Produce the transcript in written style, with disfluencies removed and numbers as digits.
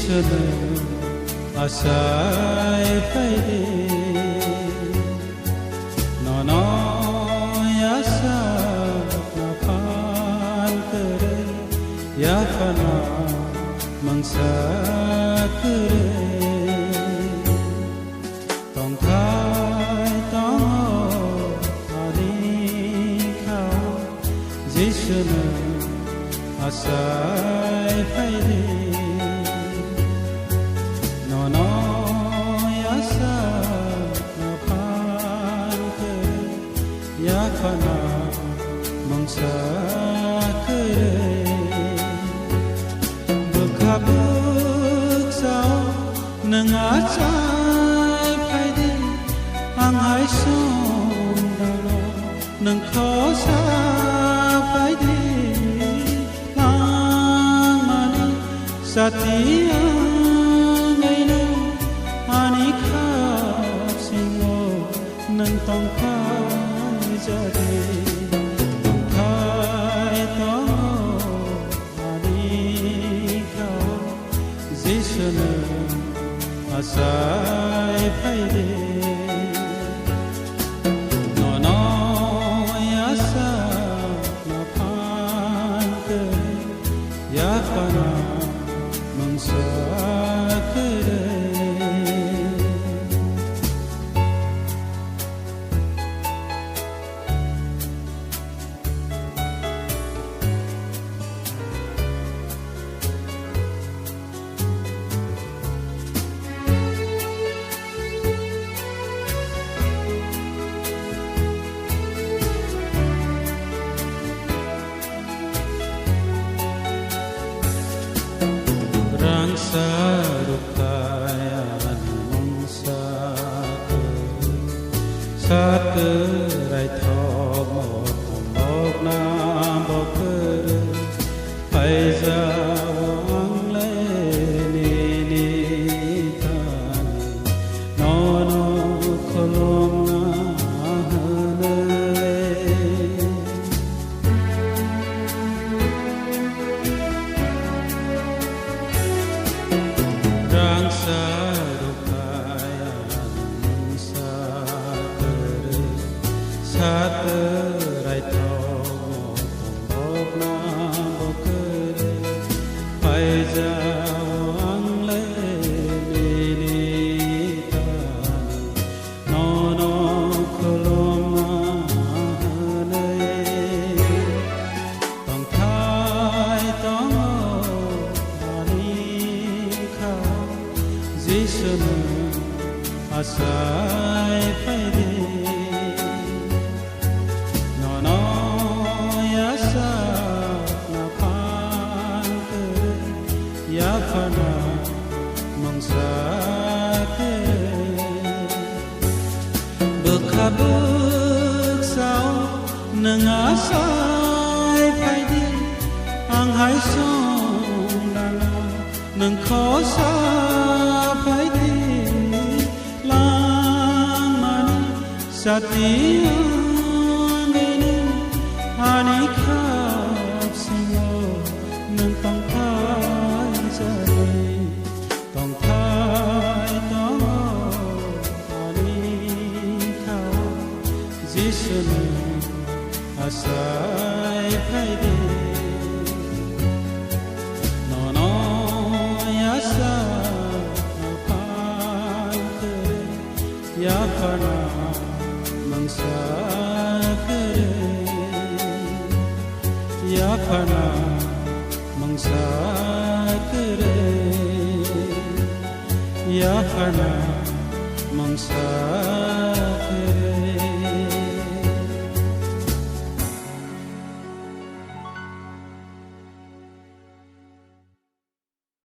Jishanu asai paide no no yasa na phan kare ya phana mangsa kare tong thai tong ani khao Jishanu asai paide Yakana mangsa kere bekabuk sao nangacai paide anghai som dalo nang khosa paide lang mani satia ngai no ani khap singo nang tong kha Jare thai to ani khao Jishanu asai paide no no yasa na phan kare ya phana mangsa kare Sarukaya mangsa sát rai thọ một nam bọc phải ra vắng lên ni tan nó khom na Rang sarukaya mangsa sát rai thọ một nam bọc phải ra vắng lên ni tan nó khom na tong thai tong Jishanu asai paide no no yasa na phan kare ya phana mangsa kare bekabuk sao nang asai paide ang hai som dana nang khosa paide lang mani satia ngene ani khap singo nang tong thai jare tong thai tong ani khao Jishanu asai paide ya phana mangsa kare ya phana mangsa kare ya phana mangsa